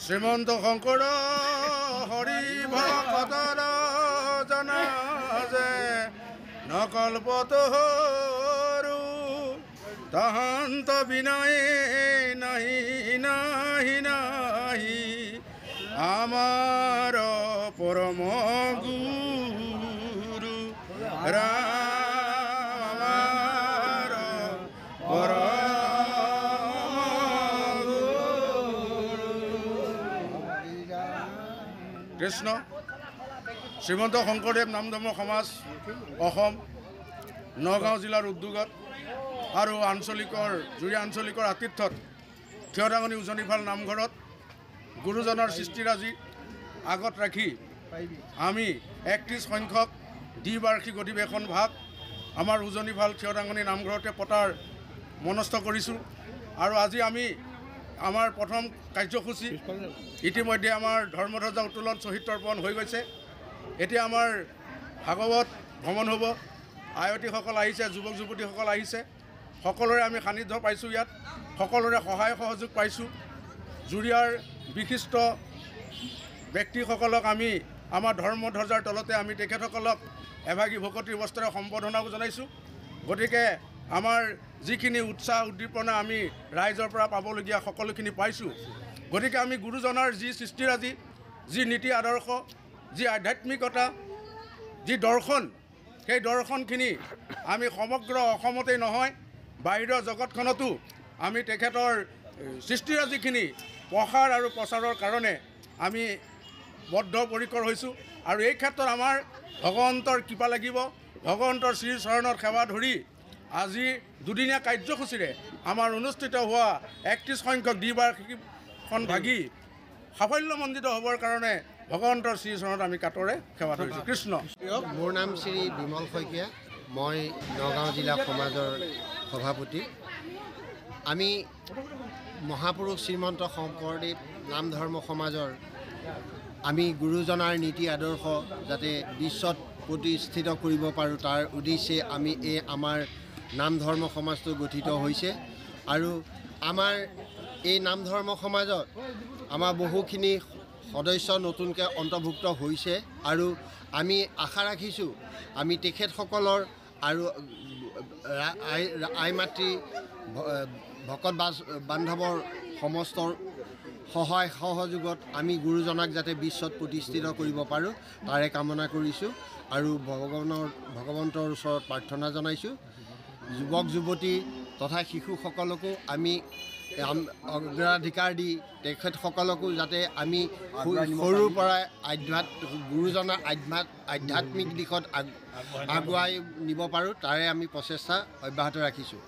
শ্ৰীমন্ত শংকৰ হৰি ভকতৰ জনা যে নকল্পতৰু তহন্ত বিনয় নাহি নাহি নাহি আমাৰ পৰম গুৰু ৰাম আমাৰ পৰম কৃষ্ণ। শ্ৰীমন্ত শংকৰদেৱ নাম ধৰ্ম সমাজ অসম নগাঁও জিলাৰ উদ্যোগত আৰু জুৰি আঞ্চলিকৰ আতিথ্যত থিয়দাঙনি উজনিফাল নামঘৰত গুৰুজনৰ সৃষ্টিৰাজি আগত ৰাখি আমি 31 সংখ্যক দ্বিবাৰ্ষিক অধিৱেশন ভাগ আমাৰ উজনিফাল থিয়দাঙনি নামঘৰতে পতাৰ মনস্থ কৰিছোঁ। আৰু আজি আমি আমাৰ প্ৰথম কাৰ্যসূচী ইতিমধ্যে আমাৰ ধৰ্মধ্বজা উত্তোলন শ্বহীদ তৰ্পণ হৈ গৈছে। এতিয়া আমাৰ ভাগৱত ভ্ৰমণ হ'ব, আয়তীসকল আহিছে, যুৱক যুৱতীসকল আহিছে, সকলোৰে আমি সান্নিধ্য পাইছোঁ। ইয়াত সকলোৰে সহায় সহযোগ পাইছোঁ। জুৰিয়াৰ বিশিষ্ট ব্যক্তিসকলক আমি আমাৰ ধৰ্মধ্বজাৰ তলতে আমি তেখেতসকলক এভাগী ভকতিৰ বস্ত্ৰে সম্বৰ্ধনাও জনাইছোঁ। গতিকে আমাৰ যিখিনি উৎসাহ উদ্দীপনা আমি ৰাইজৰ পৰা পাবলগীয়া সকলোখিনি পাইছোঁ। গতিকে আমি গুৰুজনাৰ যি সৃষ্টিৰাজি, যি নীতি আদৰ্শ, যি আধ্যাত্মিকতা, যি দৰ্শন, সেই দৰ্শনখিনি আমি সমগ্ৰ অসমতেই নহয় বাহিৰৰ জগতখনতো আমি তেখেতৰ সৃষ্টিৰাজিখিনি প্ৰসাৰ আৰু প্ৰচাৰৰ কাৰণে আমি বদ্ধপৰিকৰ হৈছোঁ। আৰু এই ক্ষেত্ৰত আমাৰ ভগৱন্তৰ কৃপা লাগিব। ভগৱন্তৰ শ্ৰীচৰণত সেৱা ধৰি আজি দুদিনীয়া কাৰ্যসূচীৰে আমাৰ অনুষ্ঠিত হোৱা 31 সংখ্যক দ্বিবাৰ্ষিকীখন ভাগি সাফল্যমণ্ডিত হ'বৰ কাৰণে ভগৱন্তৰ শ্ৰীচৰণত আমি কাটৰে সেৱা ধৰিছোঁ। কৃষ্ণ। মোৰ নাম শ্ৰী বিমল শইকীয়া, মই নগাঁও জিলা সমাজৰ সভাপতি। আমি মহাপুৰুষ শ্ৰীমন্ত শংকৰদেৱ নাম ধৰ্ম সমাজৰ আমি গুৰুজনাৰ নীতি আদৰ্শ যাতে বিশ্বত প্ৰতিষ্ঠিত কৰিব পাৰোঁ তাৰ উদ্দেশ্যে আমি আমাৰ নাম ধৰ্ম সমাজটো গঠিত হৈছে। আৰু আমাৰ এই নাম ধৰ্ম সমাজত আমাৰ বহুখিনি সদস্য নতুনকৈ অন্তৰ্ভুক্ত হৈছে। আৰু আমি আশা ৰাখিছোঁ আমি তেখেতসকলৰ আৰু আই মাতৃ ভকত বান্ধৱৰ সমস্ত সহায় সহযোগত আমি গুৰুজনাক যাতে বিশ্বত প্ৰতিষ্ঠিত কৰিব পাৰোঁ তাৰে কামনা কৰিছোঁ। আৰু ভগৱন্তৰ ওচৰত প্ৰাৰ্থনা জনাইছোঁ। যুৱক যুৱতী তথা শিশুসকলকো আমি অগ্ৰাধিকাৰ দি তেখেতসকলকো যাতে আমি সৰুৰ পৰাই গুৰুজনাৰ আধ্যাত্মিক দিশত আগুৱাই নিব পাৰোঁ তাৰে আমি প্ৰচেষ্টা অব্যাহত ৰাখিছোঁ।